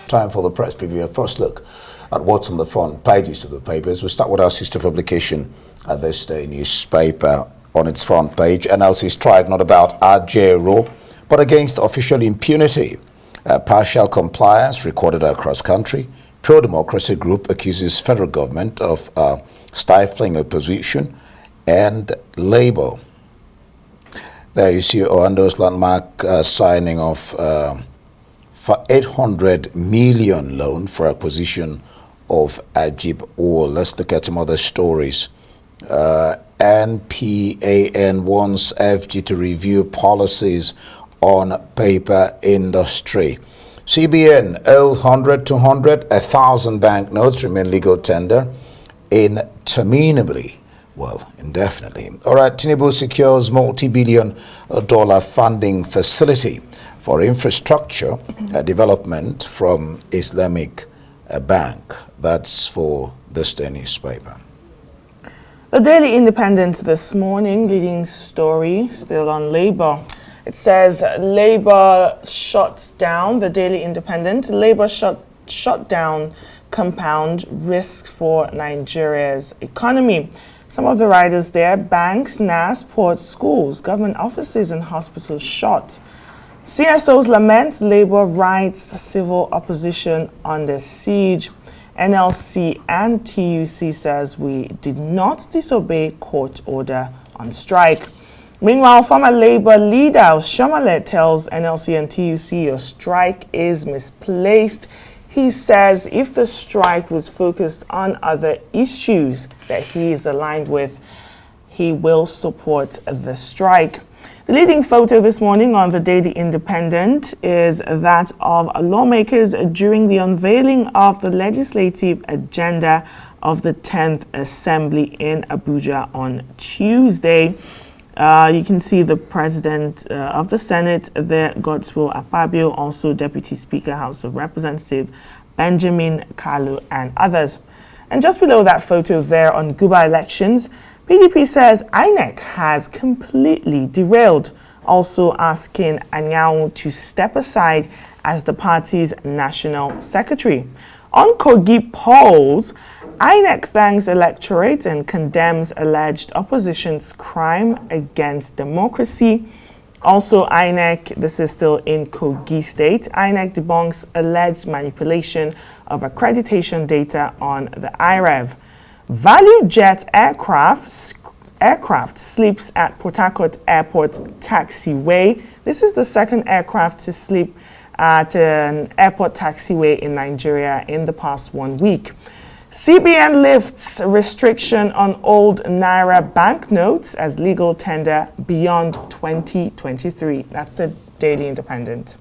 Time for the press preview. A first look at what's on the front pages of the papers. We'll start with our sister publication at this day newspaper. On its front page, NLC strike not about Ajaero, but against official impunity. Partial compliance recorded across country. Pro-democracy group accuses federal government of stifling opposition, and Labour. There you see Oando's landmark signing of for 800 million loan for acquisition of Ajib Oil. Let's look at some other stories. NPAN wants FG to review policies on paper industry. CBN, 100, 200, 1,000 banknotes remain legal tender interminably. Well, indefinitely. All right, Tinubu secures multi-billion dollar funding facility for infrastructure development from Islamic Bank. That's for this day newspaper. The Daily Independent this morning, leading story still on Labour. It says Labour shuts down, the Daily Independent, Labour shut down compound risks for Nigeria's economy. Some of the riders there: banks, NAS, ports, schools, government offices and hospitals shut. CSOs lament Labour rights civil opposition under siege. NLC and TUC says we did not disobey court order on strike. Meanwhile, former Labour leader Shomale tells NLC and TUC your strike is misplaced. He says if the strike was focused on other issues that he is aligned with, he will support the strike. The leading photo this morning on the Daily Independent is that of lawmakers during the unveiling of the legislative agenda of the 10th Assembly in Abuja on Tuesday. You can see the President of the Senate there, Godswill Akpabio, also Deputy Speaker, House of Representatives, Benjamin Kalu, and others. And just below that photo there on Guba elections, PDP says INEC has completely derailed, also asking Anyao to step aside as the party's national secretary. On Kogi polls, INEC thanks electorate and condemns alleged opposition's crime against democracy. Also, INEC, this is still in Kogi State, INEC debunks alleged manipulation of accreditation data on the IREV. Value jet aircraft sleeps at Port Harcourt Airport taxiway. This is the second aircraft to sleep at an airport taxiway in Nigeria in the past 1 week. CBN lifts restriction on old Naira banknotes as legal tender beyond 2023. That's the Daily Independent.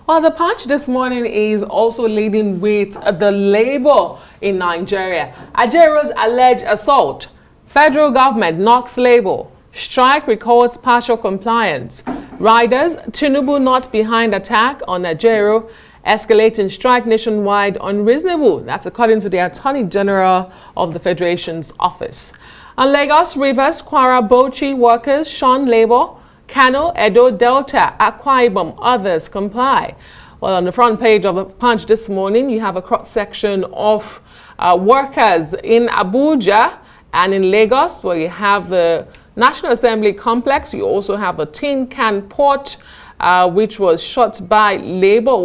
Well, the Punch this morning is also leading with the Labour in Nigeria. Ajaero's alleged assault. Federal government knocks Labour. Strike records partial compliance. Riders, Tinubu not behind attack on Ajaero. Escalating strike nationwide unreasonable. That's according to the Attorney General of the Federation's office. On Lagos, Rivers, Kwara, Bauchi workers shun Labour. Kano, Edo, Delta, Akwa Ibom, others comply. Well, on the front page of the Punch this morning, you have a cross-section of workers in Abuja and in Lagos, where you have the National Assembly complex. You also have the Tin Can Port, which was shut by Labour,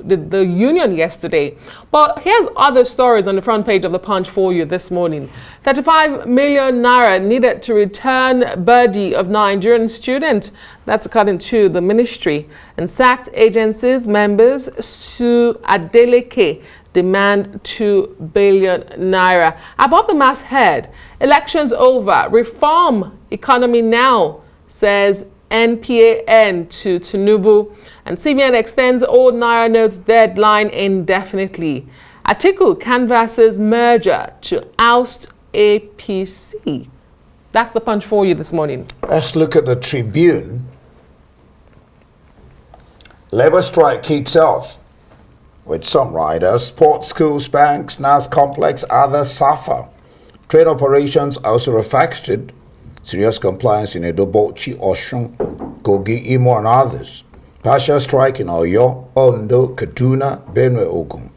the union yesterday. But here's other stories on the front page of the Punch for you this morning. 35 million naira needed to return body of Nigerian student. That's according to the ministry. And sacked agencies members sue Adeleke, demand 2 billion naira. Above the masthead, elections over, reform economy now, says NPAN to Tinubu, and CBN extends old Naira notes deadline indefinitely. Atiku canvasses merger to oust APC. That's the Punch for you this morning. Let's look at the Tribune. Labour strike kicks off with some riders. Sports, schools, banks, NAS complex, others suffer. Trade operations also affected. Serious compliance in Edo, Bauchi, Osun, Kogi, Imo, and others. Partial strike in Oyo, Ondo, Kaduna, Benue, Ogun.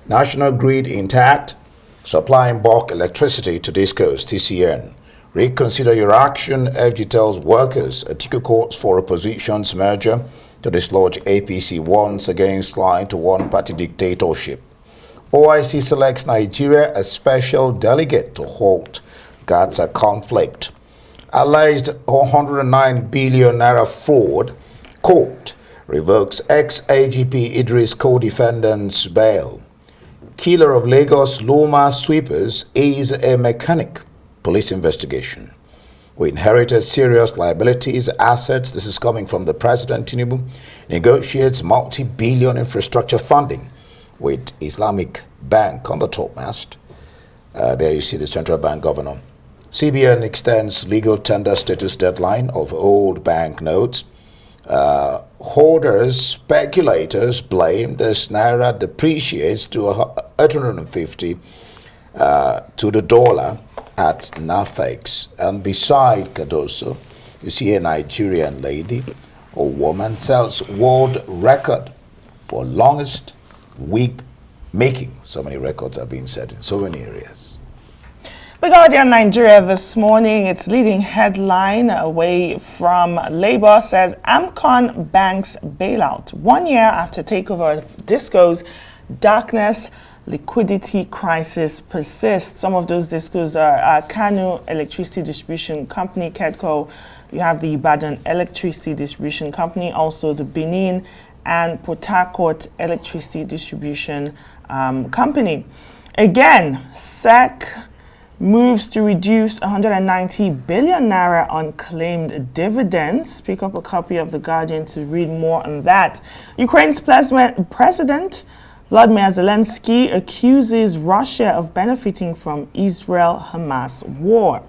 National grid intact, supplying bulk electricity to discos, TCN. Reconsider your action, FG tells workers. Atiku courts for opposition's merger to dislodge APC once again slide to one-party dictatorship. OIC selects Nigeria as special delegate to halt Gaza conflict. Alleged 109 billion naira fraud court revokes ex-AGP Idris co-defendant's bail. Killer of Lagos Loma sweepers is a mechanic. Police investigation. We inherited serious liabilities, assets. This is coming from the President. Tinubu negotiates multi-billion infrastructure funding with Islamic Bank on the topmast. There you see the central bank governor. CBN extends legal tender status deadline of old bank notes. Hoarders, speculators blamed as Naira depreciates to 850 to the dollar at NAFEX. And beside Cardoso, you see a Nigerian lady or woman sells world record for longest wig making. So many records are being set in so many areas. The Guardian Nigeria this morning, its leading headline away from Labour says Amcon banks bailout. 1 year after takeover of discos, darkness, liquidity crisis persists. Some of those discos are Kano Electricity Distribution Company, KEDCO. You have the Ibadan Electricity Distribution Company, also the Benin and Port Harcourt Electricity Distribution Company. Again, SEC moves to reduce 190 billion naira unclaimed dividends. Pick up a copy of The Guardian to read more on that. Ukraine's President Vladimir Zelensky accuses Russia of benefiting from Israel-Hamas war.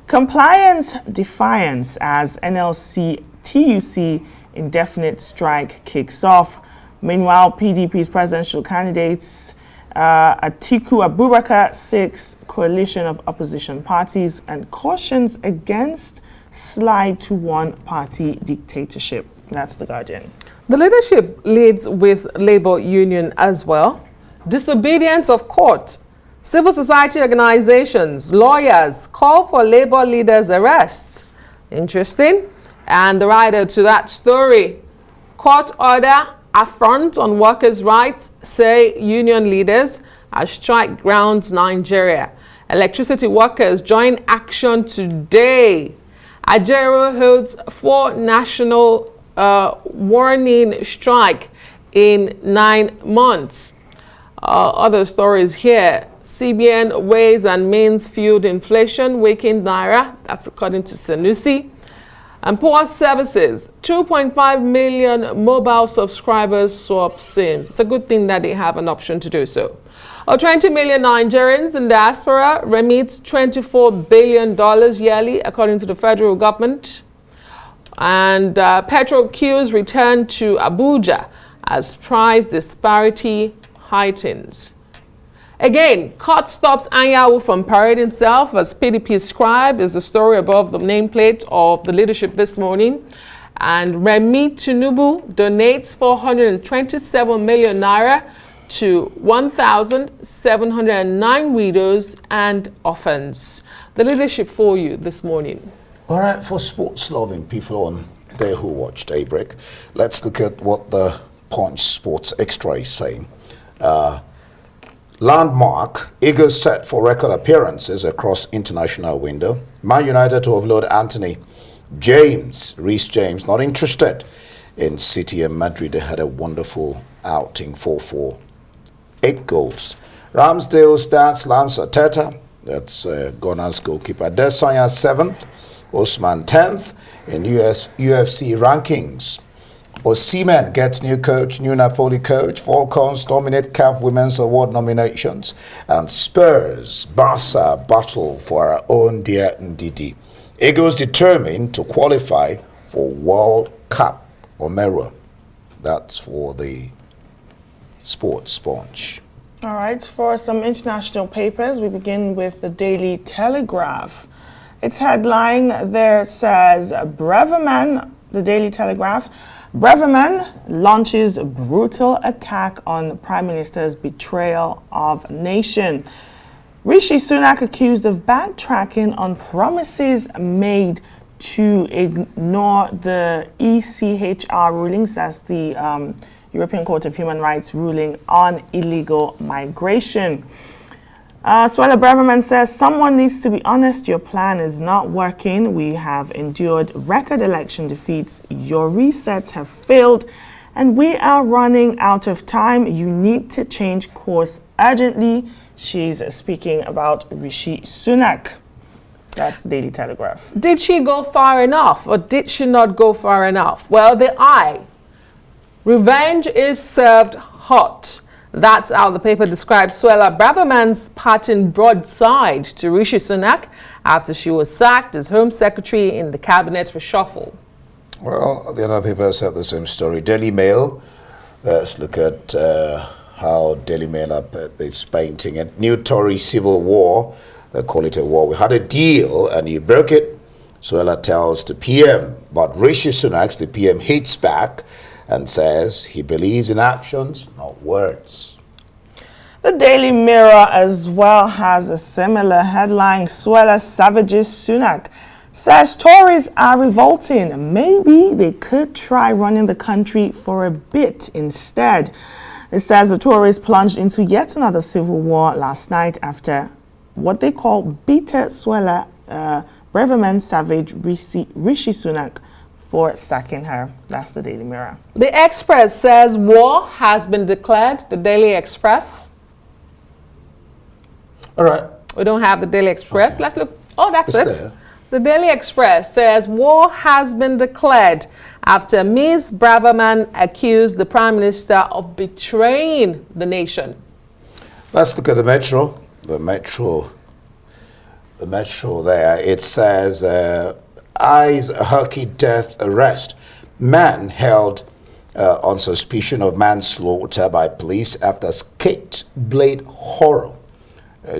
Compliance defiance as NLC TUC indefinite strike kicks off. Meanwhile, PDP's presidential candidates Atiku Abubakar seeks coalition of opposition parties and cautions against slide to one-party dictatorship. That's The Guardian. The leadership leads with labor union as well. Disobedience of court. Civil society organizations, lawyers call for labor leaders' arrests. Interesting. And the writer to that story, court order affront on workers' rights, say union leaders, as strike grounds Nigeria. Electricity workers join action today. Ajaero holds 4 national warning strike in 9 months. Other stories here. CBN weighs and means fueled inflation, weakened Naira. That's according to Sanusi. And poor services, 2.5 million mobile subscribers swap SIMs. It's a good thing that they have an option to do so. 20 million Nigerians in diaspora remit $24 billion yearly, according to the federal government. And petrol queues return to Abuja as price disparity heightens. Again, court stops Anyanwu from parading himself as PDP scribe is the story above the nameplate of the leadership this morning. And Remi Tinubu donates 427 million naira to 1,709 widows and orphans. The leadership for you this morning. All right, for sports-loving people on there who watch Daybreak, let's look at what the Punch Sports Extra is saying. Landmark, Eagles set for record appearances across international window. Man United to offload Anthony James, Reece James, not interested in City and Madrid. They had a wonderful outing, 4-4, 8 goals. Ramsdale starts Lance Arteta, that's Gunners goalkeeper. Desanya 7th, Osman 10th in UFC rankings. Osimhen gets new coach, new Napoli coach. Falcons dominate CAF Women's Award nominations. And Spurs, Barca battle for our own dear Ndidi. Eagles determined to qualify for World Cup Omero. That's for the Sports Sponge. All right, for some international papers, we begin with the Daily Telegraph. Its headline there says, Breverman, the Daily Telegraph, Braverman launches brutal attack on Prime Minister's betrayal of nation. Rishi Sunak accused of backtracking on promises made to ignore the ECHR rulings, that's the European Court of Human Rights ruling on illegal migration. Suella Braverman says, someone needs to be honest, your plan is not working. We have endured record election defeats. Your resets have failed and we are running out of time. You need to change course urgently. She's speaking about Rishi Sunak. That's the Daily Telegraph. Did she go far enough or did she not go far enough? Well, the eye. Revenge is served hot. That's how the paper describes Suella Braverman's parting broadside to Rishi Sunak after she was sacked as Home Secretary in the cabinet reshuffle. Well, the other papers have the same story. Daily Mail, let's look at how Daily Mail is painting it. New Tory civil war, they call it a war. We had a deal and you broke it, Suella tells the PM. But Rishi Sunak, the PM, hits back and says he believes in actions, not words. The Daily Mirror as well has a similar headline. Suella savages Sunak. Says Tories are revolting. Maybe they could try running the country for a bit instead. It says the Tories plunged into yet another civil war last night after what they call bitter Suella Braverman savage Rishi Sunak for sacking her. That's the Daily Mirror. The Express says war has been declared. The Daily Express. All right. We don't have the Daily Express. Okay. Let's look. Oh, that's it's it. There. The Daily Express says war has been declared after Ms. Braverman accused the Prime Minister of betraying the nation. Let's look at the Metro. The Metro there. It says eyes Herky death arrest. Man held on suspicion of manslaughter by police after skate blade horror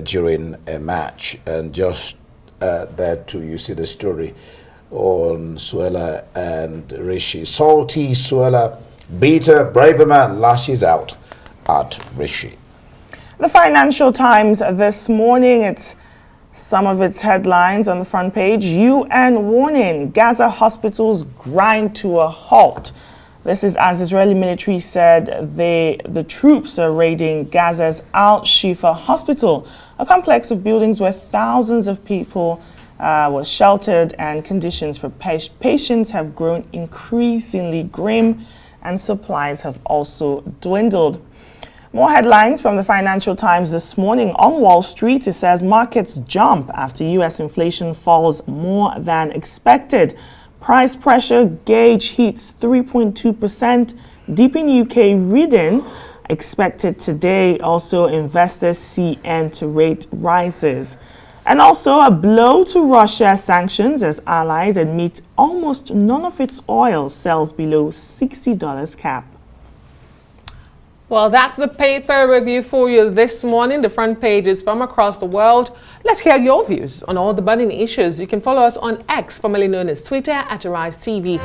during a match. And just there too, you see the story on Suella and Rishi. Salty Suella, bitter Braverman lashes out at Rishi. The Financial Times this morning, it's some of its headlines on the front page. UN warning, Gaza hospitals grind to a halt. This is as Israeli military said the troops are raiding Gaza's Al-Shifa hospital, a complex of buildings where thousands of people were sheltered, and conditions for patients have grown increasingly grim and supplies have also dwindled. More headlines from the Financial Times this morning. On Wall Street, it says markets jump after U.S. inflation falls more than expected. Price pressure gauge hits 3.2%, deep in UK reading expected today. Also, investors see end to rate rises. And also a blow to Russia sanctions as allies admit almost none of its oil sells below $60 cap. Well, that's the paper review for you this morning. The front pages from across the world. Let's hear your views on all the burning issues. You can follow us on X, formerly known as Twitter, @AriseTV.